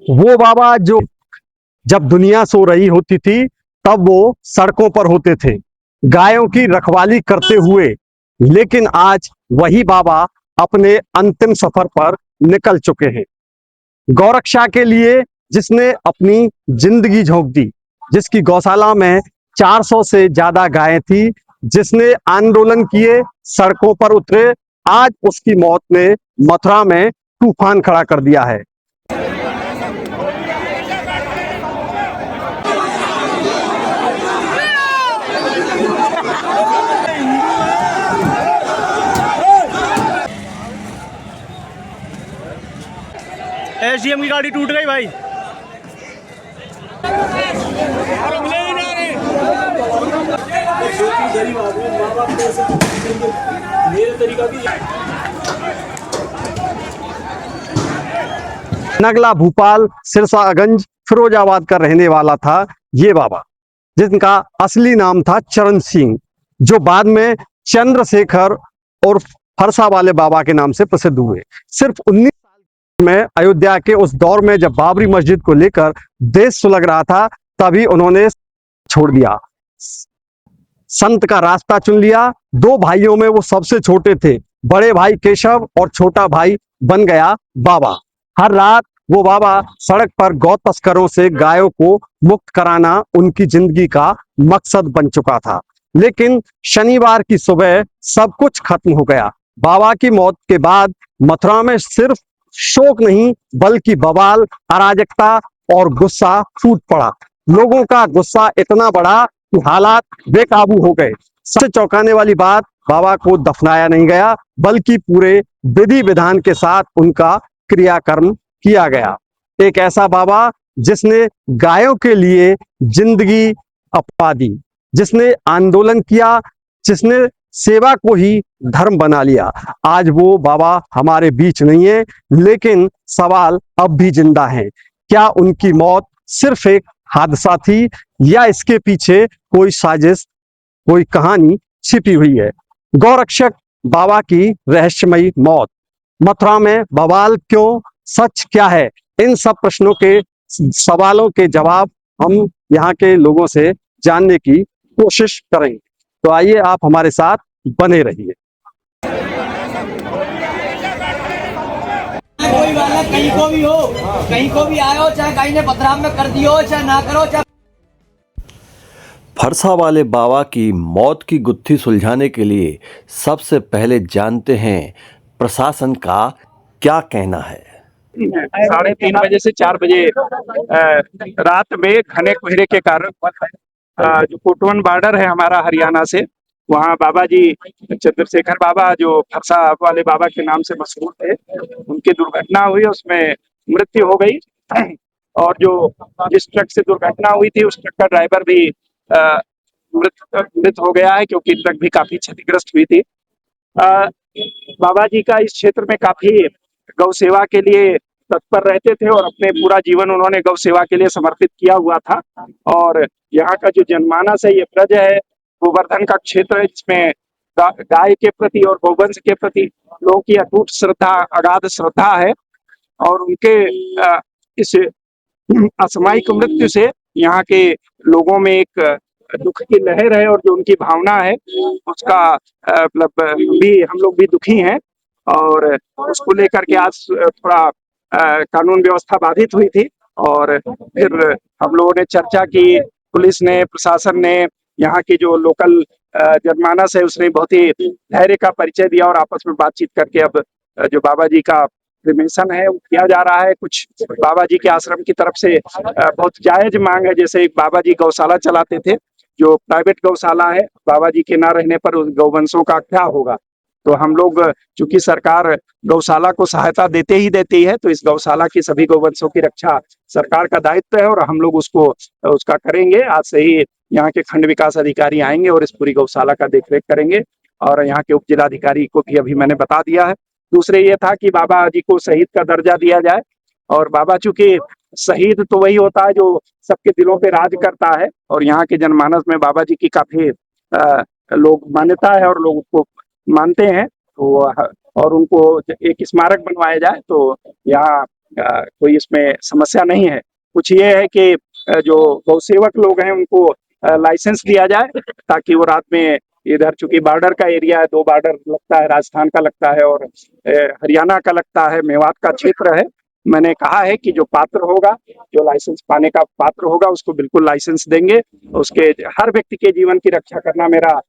वो बाबा जो जब दुनिया सो रही होती थी तब वो सड़कों पर होते थे गायों की रखवाली करते हुए। लेकिन आज वही बाबा अपने अंतिम सफर पर निकल चुके हैं। गौरक्षा के लिए जिसने अपनी जिंदगी झोंक दी, जिसकी गौशाला में 400 से ज्यादा गायें थी, जिसने आंदोलन किए, सड़कों पर उतरे, आज उसकी मौत ने मथुरा में तूफान खड़ा कर दिया है। एसडीएम की गाड़ी टूट गई भाई। नगला भोपाल सिरसागंज फिरोजाबाद का रहने वाला था ये बाबा, जिनका असली नाम था चरण सिंह, जो बाद में चंद्रशेखर और फरसा वाले बाबा के नाम से प्रसिद्ध हुए। सिर्फ 19 साल में अयोध्या के उस दौर में जब बाबरी मस्जिद को लेकर देश सुलग रहा था, तभी उन्होंने छोड़ दिया, संत का रास्ता चुन लिया। दो भाइयों में वो सबसे छोटे थे, बड़े भाई केशव और छोटा भाई बन गया बाबा। हर रात वो बाबा सड़क पर गौ तस्करों से गायों को मुक्त कराना उनकी जिंदगी का मकसद बन चुका था। लेकिन शनिवार की सुबह सब कुछ खत्म हो गया। बाबा की मौत के बाद मथुरा में सिर्फ शोक नहीं बल्कि बवाल, अराजकता और गुस्सा फूट पड़ा। लोगों का गुस्सा इतना बड़ा कि हालात बेकाबू हो गए। सबसे चौंकाने वाली बात, बाबा को दफनाया नहीं गया बल्कि पूरे विधि विधान के साथ उनका क्रियाकर्म किया गया। एक ऐसा बाबा जिसने गायों के लिए जिंदगी अपा दी, जिसने आंदोलन किया, जिसने सेवा को ही धर्म बना लिया। आज वो बाबा हमारे बीच नहीं है, लेकिन सवाल अब भी जिंदा है। क्या उनकी मौत सिर्फ एक हादसा थी या इसके पीछे कोई साजिश, कोई कहानी छिपी हुई है? गौरक्षक बाबा की रहस्यमयी मौत, मथुरा में बवाल क्यों, सच क्या है? इन सब प्रश्नों के सवालों के जवाब हम यहाँ के लोगों से जानने की कोशिश करेंगे। तो आइए आप हमारे साथ बने रहिए। कोई वाला कहीं को भी हो, कहीं को भी आयो, चाहे कहीं ने बदनाम में कर दियो, चाहे ना करो, चाहे। फरसा वाले बाबा की मौत की गुत्थी सुलझाने के लिए सबसे पहले जानते हैं प्रशासन का क्या कहना है। 3:30 बजे से 4 बजे रात में घने कोहरे के कारण जो कोटवन बॉर्डर है हमारा हरियाणा से, वहाँ बाबा जी चंद्रशेखर बाबा जो फरसा वाले बाबा के नाम से मशहूर थे, उनकी दुर्घटना हुई, उसमें मृत्यु हो गई। और जो जिस ट्रक से दुर्घटना हुई थी उस ट्रक का ड्राइवर भी मृत हो गया है, क्योंकि ट्रक भी काफी क्षतिग्रस्त हुई थी। बाबा जी का इस क्षेत्र में काफी गौ सेवा के लिए तत्पर रहते थे और अपने पूरा जीवन उन्होंने गौ सेवा के लिए समर्पित किया हुआ था। और यहाँ का जो जनमानस है, ये ब्रज है, गोवर्धन का क्षेत्र है, जिसमें गाय के प्रति और गौवंश के प्रति लोगों की अटूट श्रद्धा, अगाध श्रद्धा है। और उनके इस असामयिक मृत्यु से यहाँ के लोगों में एक दुख की लहर है, और जो उनकी भावना है उसका मतलब भी हम लोग भी दुखी हैं। और उसको लेकर के आज थोड़ा कानून व्यवस्था बाधित हुई थी, और फिर हम लोगों ने चर्चा की, पुलिस ने, प्रशासन ने, यहाँ की जो लोकल जनमानस है उसने बहुत ही धैर्य का परिचय दिया, और आपस में बातचीत करके अब जो बाबा जी का क्रिमेशन है वो किया जा रहा है। कुछ बाबा जी के आश्रम की तरफ से बहुत जायज मांग है, जैसे एक बाबा जी गौशाला चलाते थे, जो प्राइवेट गौशाला है, बाबा जी के ना रहने पर उस गौवंशों का क्या होगा। तो हम लोग, चूंकि सरकार गौशाला को सहायता देते ही देती है, तो इस गौशाला की सभी गौवंशों की रक्षा सरकार का दायित्व है, और हम लोग उसका करेंगे। आज से ही यहाँ के खंड विकास अधिकारी आएंगे और इस पूरी गौशाला का देखरेख करेंगे, और यहाँ के उप जिलाधिकारी को भी अभी मैंने बता दिया है। दूसरे ये था कि बाबा जी को शहीद का दर्जा दिया जाए, और बाबा चूंकि शहीद तो वही होता है जो सबके दिलों पे राज करता है, और यहाँ के जनमानस में बाबा जी की काफी लोग मान्यता है और लोग उसको मानते हैं। तो और उनको एक स्मारक बनवाया जाए, तो यहाँ कोई इसमें समस्या नहीं है। कुछ ये है कि जो गौसेवक लोग हैं उनको लाइसेंस दिया जाए ताकि वो रात में इधर, चूंकि बॉर्डर का एरिया है, 2 बॉर्डर लगता है, राजस्थान का लगता है और हरियाणा का लगता है, मेवात का क्षेत्र है। मैंने कहा है कि जो पात्र होगा, जो लाइसेंस पाने का पात्र होगा, उसको बिल्कुल लाइसेंस देंगे। उसके हर व्यक्ति के जीवन की रक्षा करना मेरा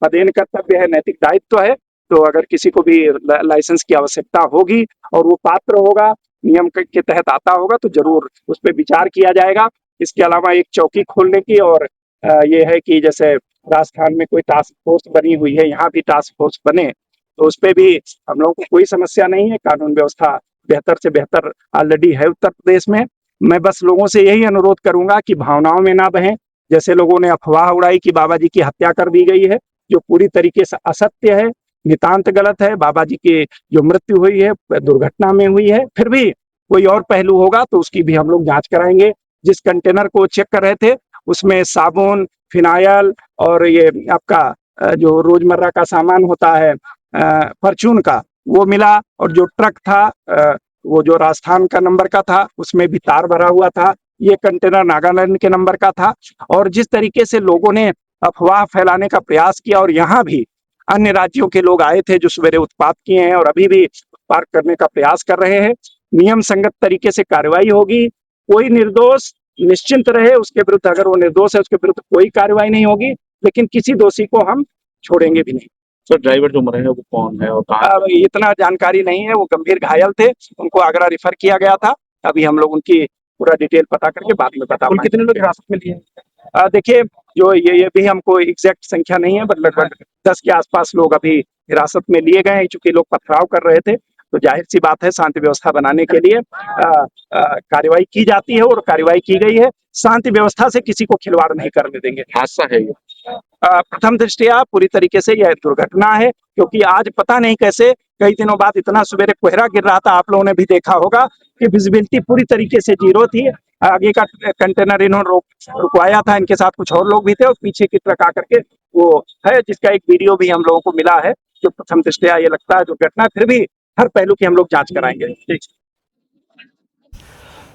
पदेन कर्तव्य है, नैतिक दायित्व है। तो अगर किसी को भी लाइसेंस की आवश्यकता होगी और वो पात्र होगा, नियम के तहत आता होगा, तो जरूर उस पर विचार किया जाएगा। इसके अलावा एक चौकी खोलने की और ये है कि जैसे राजस्थान में कोई टास्क फोर्स बनी हुई है, यहाँ भी टास्क फोर्स बने तो उस पर भी हम लोगों को कोई समस्या नहीं है। कानून व्यवस्था बेहतर से बेहतर ऑलरेडी है उत्तर प्रदेश में। मैं बस लोगों से यही अनुरोध करूंगा कि भावनाओं में ना बहें। जैसे लोगों ने अफवाह उड़ाई कि बाबा जी की हत्या कर दी गई है, जो पूरी तरीके से असत्य है, नितांत गलत है। बाबा जी की जो मृत्यु हुई है दुर्घटना में हुई है, फिर भी कोई और पहलू होगा तो उसकी भी हम लोग जांच कराएंगे। जिस कंटेनर को चेक कर रहे थे उसमें साबुन, फिनाइल और ये आपका जो रोजमर्रा का सामान होता है फॉर्च्यून का, वो मिला। और जो ट्रक था वो जो राजस्थान का नंबर का था, उसमें भी तार भरा हुआ था। ये कंटेनर नागालैंड के नंबर का था। और जिस तरीके से लोगों ने अफवाह फैलाने का प्रयास किया, और यहाँ भी अन्य राज्यों के लोग आए थे जो सवेरे उत्पात किए हैं और अभी भी उत्पात करने का प्रयास कर रहे हैं, नियम संगत तरीके से कार्रवाई होगी। कोई निर्दोष निश्चिंत रहे, उसके विरुद्ध, अगर वो निर्दोष है उसके विरुद्ध कोई कार्रवाई नहीं होगी, लेकिन किसी दोषी को हम छोड़ेंगे भी नहीं। सर ड्राइवर जो मरे हैं वो कौन है और कहाँ? इतना जानकारी नहीं है। वो गंभीर घायल थे, उनको आगरा रिफर किया गया था। अभी हम लोग उनकी पूरा डिटेल पता करके बाद में बता पाएंगे। कितने लोग हिरासत में लिए? देखिए, जो ये भी हमको एग्जैक्ट संख्या नहीं है, बट लगभग 10 के आसपास लोग अभी हिरासत में लिए गए हैं। चूंकि लोग पथराव कर रहे थे तो जाहिर सी बात है शांति व्यवस्था बनाने के लिए कार्रवाई की जाती है और कार्रवाई की गई है। शांति व्यवस्था से किसी को खिलवाड़ नहीं करने देंगे। हादसा है ये? प्रथम दृष्टया पूरी तरीके से यह दुर्घटना है, क्योंकि आज पता नहीं कैसे कई दिनों बाद इतना सवेरे कोहरा गिर रहा था। आप लोगों ने भी देखा होगा कि विजिबिलिटी पूरी तरीके से जीरो थी। आगे का कंटेनर इन्होंने रुकवाया था, इनके साथ कुछ और लोग भी थे, और पीछे की ट्रक आकर के वो है, जिसका एक वीडियो भी हम लोगों को मिला है। जो प्रथम दृष्टया ये लगता है दुर्घटना, फिर भी हर पहलू की हम लोग जांच कराएंगे।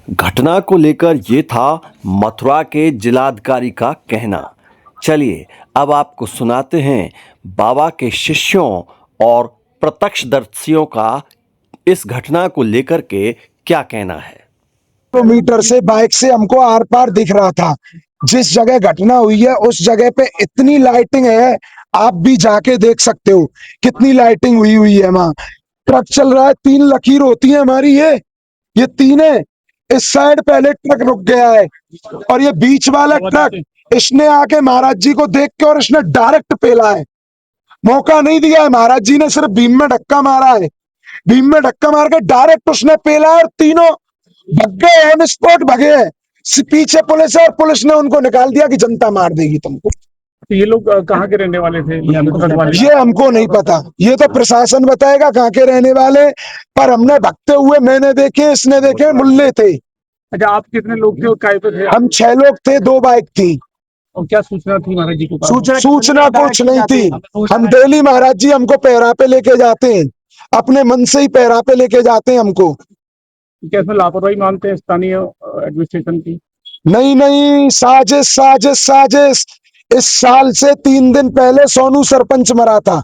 घटना को लेकर ये था मथुरा के जिलाधिकारी का कहना। चलिए अब आपको सुनाते हैं बाबा के शिष्यों और प्रत्यक्षदर्शियों का इस घटना को लेकर के क्या कहना है। किलोमीटर से बाइक से हमको आर पार दिख रहा था। जिस जगह घटना हुई है उस जगह पे इतनी लाइटिंग है, आप भी जाके देख सकते हो कितनी लाइटिंग हुई है वहां। ट्रक चल रहा है, 3 लकीर होती है हमारी, ये 3 है। इस साइड पहले ट्रक रुक गया है और ये बीच वाला ट्रक इसने आके महाराज जी को देख के और इसने डायरेक्ट पेला है, मौका नहीं दिया है। महाराज जी ने सिर्फ बीम में धक्का मारा है, बीम में धक्का मार के डायरेक्ट उसने पेला है और तीनों भग गए, ऑन स्पॉट भगे हैं। पीछे पुलिस है और पुलिस ने उनको निकाल दिया कि जनता मार देगी तुमको। तो ये लोग कहाँ के रहने वाले थे? ये हमको नहीं पता, ये तो प्रशासन बताएगा कहाँ के रहने वाले। पर हमने भगते हुए मैंने देखे, इसने देखे, मुल्ले थे। अच्छा, आप कितने लोग थे और काय पे थे? हम 6 लोग थे, 2 बाइक थी। और क्या सूचना थी महाराज जी को? सूचना कुछ नहीं थी। हम डेली महाराज जी हमको पैरा पे लेके जाते हैं, अपने मन से ही पैरा पे लेके जाते हैं हमको। क्या इसमें लापरवाही मानते हैं स्थानीय एडमिनिस्ट्रेशन की? नहीं, साजिश साजिश साजिश। इस साल से 3 दिन पहले सोनू सरपंच मरा था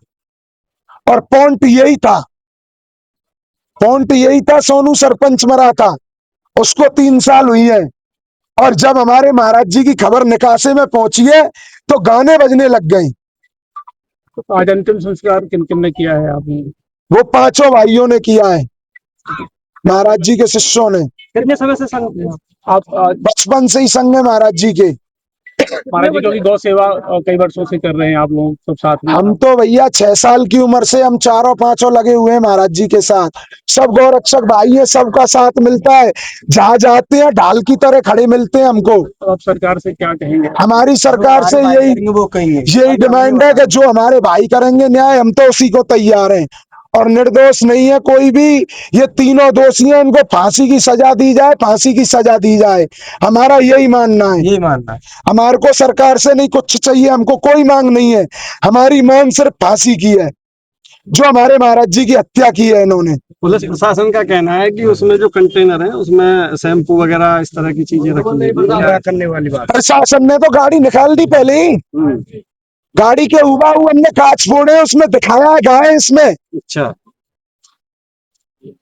और पॉइंट यही था, सोनू सरपंच मरा था, उसको 3 साल हुई है। और जब हमारे महाराज जी की खबर निकासे में पहुंची है तो गाने बजने लग गए। तो आज अंतिम संस्कार किन किन ने किया है आपने? वो 5 भाइयों ने किया है, महाराज जी के शिष्यों ने। कितने समय से संग में आप? बचपन से ही संग है महाराज जी के। महाराज जी की गौ सेवा कई वर्षों से कर रहे हैं आप लोग सब साथ में? हम तो भैया 6 साल की उम्र से हम 4-5 लगे हुए हैं महाराज जी के साथ। सब गौरक्षक भाई है, सबका साथ मिलता है, जहाँ जाते हैं ढाल की तरह खड़े मिलते हैं हमको। तो आप सरकार से क्या कहेंगे? हमारी सरकार से यही डिमांड है कि जो हमारे भाई करेंगे न्याय, हम तो उसी को तैयार हैं। और निर्दोष नहीं है कोई भी, ये तीनों दोषी हैं, इनको फांसी की सजा दी जाए, फांसी की सजा दी जाए। हमारा यही मानना है। हमारे को सरकार से नहीं कुछ चाहिए, हमको कोई मांग नहीं है। हमारी मांग सिर्फ फांसी की है। जो हमारे महाराज जी की हत्या की है इन्होंने। पुलिस प्रशासन का कहना है कि उसमें जो कंटेनर है उसमें शैम्पू वगैरह इस तरह की चीजें रखी है करने वाली बात। प्रशासन ने तो गाड़ी निकाल दी पहले ही, गाड़ी के ऊपर हमने कांच फोड़े, उसमें दिखाया है गाय इसमें। अच्छा,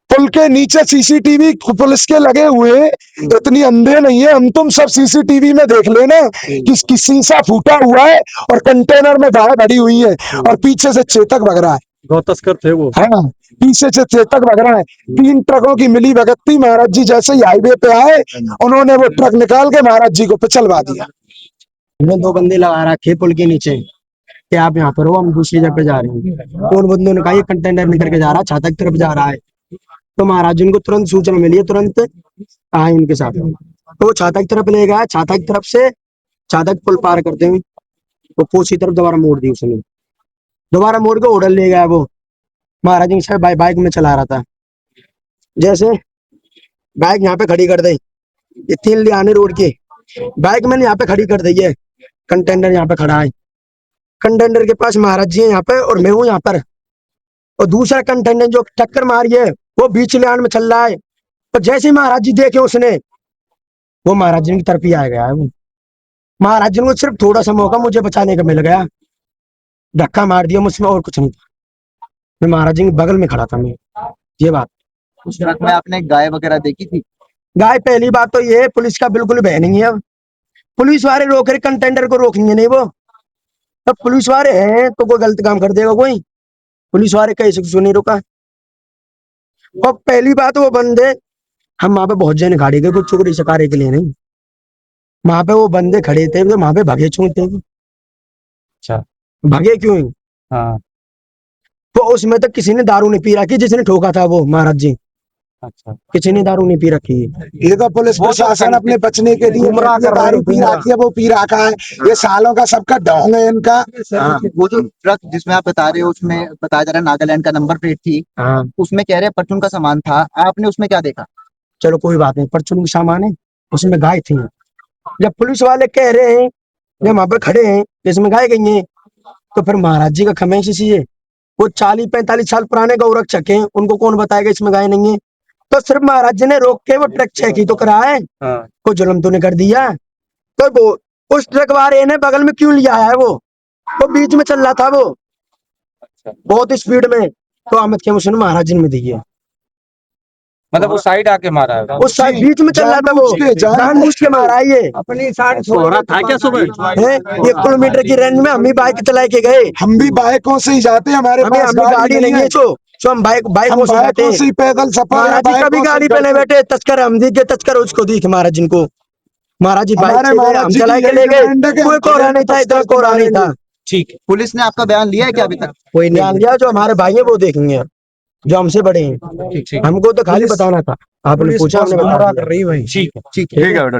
पुल के नीचे सीसीटीवी पुलिस के लगे हुए हैं, इतनी अंधे नहीं है हम तुम, सब सीसीटीवी में देख लेना कि शीशा फूटा हुआ है और कंटेनर में गाय भरी हुई है और पीछे से चेतक भग रहा है। गौ तस्कर थे वो। हाँ, पीछे से चेतक भग रहा है। 3 ट्रकों की मिली भगत थी। महाराज जी जैसे ही हाईवे पे आए, उन्होंने वो ट्रक निकाल के महाराज जी को पिछलवा दिया। हमने 2 बंदे लगा रखे पुल के नीचे कि आप यहाँ पर हो, हम दूसरी जगह पे जा रहे हैं। तो उन बंदों ने कहा ये कंटेनर निकल के जा रहा है, छाता की तरफ जा रहा है। तो महाराज जी उनको तुरंत सूचना मिली है, तुरंत आए उनके साथ। तो वो छाता की तरफ ले गया, छाता की तरफ से छाता पुल पार करते हुए तो पोस्ट की तरफ दोबारा मोड़ दी उसने, दोबारा मोड़ के ओडल ले गया। वो महाराज जी शायद बाइक में चला रहा था, जैसे बाइक यहाँ पे खड़ी कर दी, ये 3 लियाने रोड की बाइक मैंने यहाँ पे खड़ी कर दी है, कंटेनर यहाँ पे खड़ा है, कंटेनर के पास महाराज जी है यहाँ पे और मैं हूँ यहाँ पर, और दूसरा कंटेनर जो टक्कर मारी है वो बीच लियान में चल रहा है। तो जैसे ही महाराज जी देखे उसने, वो महाराज जी की तरफ ही आ गया है। वो महाराज जी को सिर्फ थोड़ा सा मौका मुझे बचाने का मिल गया, धक्का मार दिया मुझमें, और कुछ नहीं था। मैं महाराज जी के बगल में खड़ा था मैं। ये बात, उस ट्रक में आपने गाय वगैरह देखी थी? गाय पहली बात तो ये पुलिस का बिल्कुल भय नहीं है। अब पुलिस वाले रोक रहे, कंटेनर को रोकेंगे नहीं वो। तब पुलिस वाले हैं तो कोई गलत काम कर देगा कोई, पुलिस वाले कैसे कुछ नहीं रुका। और पहली बात वो बंदे, हम वहां पे बहुत जने गाड़ी गए कुछ चोरी चकारे के लिए नहीं, वहां पे वो बंदे खड़े थे तो वहां पे भगे क्यों थे? अच्छा, भगे क्यों? हाँ, तो उसमें तो किसी ने दारू नहीं पी रखी, जिसने ठोका था वो महाराज जी, अच्छा, किसी ने दारू नहीं पी रखी। ये तो पुलिस प्रशासन अपने बचने के लिए गुमराह कर रहा है, दारू पी रखी है, वो पी रखा है। ये सालों का सबका ढोंग है इनका। वो जो ट्रक जिसमें आप बता रहे हो उसमें बताया जा रहा है नागालैंड का नंबर प्लेट थी, हाँ उसमें कह रहे हैं परचून का सामान था, आपने उसमें क्या देखा? चलो कोई बात नहीं, परचून के सामान है, उसमें गाय थी। जब पुलिस वाले कह रहे हैं, जब वहां पर खड़े हैं जिसमें गाय गई है, तो फिर महाराज जी का खमेश है। वो 40-45 साल पुराने गौरक्षक हैं, उनको कौन बताएगा इसमें गाय नहीं है? तो सिर्फ महाराज जी ने रोक के वो ट्रक चेक ही तो करा है, कोई जुल्म तो नहीं कर दिया। तो वो उस ट्रक वाले ने बगल में क्यों लिया है? वो बीच में चल रहा था वो बहुत स्पीड में, तो अहमद के मुझे महाराज जी ने दी है। मतलब वो साइड आके मारा है? उस साइड बीच में चल रहा था वो, जानबूझ के मारा है ये। अपनी साइड सो रहा था क्या सुबह? है 1 किलोमीटर की रेंज में हम ही बाइक चला के गए, हम भी बाइकों से ही जाते हैं, हमारे हमें पास गाड़ी नहीं है, जो हम बाइकों से जाते हैं। से ही पैदल सफर या महाराज जी कभी बाइकों से गाड़ी पे नहीं करते हैं। बैठे, तस्कर हम दी के तस्कर उसको दी महाराज जिनको, महाराज जी बाइक हमारे से गए, महाराज हम जी की चला के यही ले गए, डिमांड है कि कोई हम कोहरा नहीं था, इतना कोहरा नहीं था। ठीक है। पुलिस ने आपका बयान लिया है क्या अभी तक? कोई ध्यान दिया, जो हमारे भाई है वो देखेंगे, जो हमसे बड़े हैं। ठीक हमको तो खाली बताना था, आपने पूछा हमने बता दिया। ठीक है। ठीक है बेटा।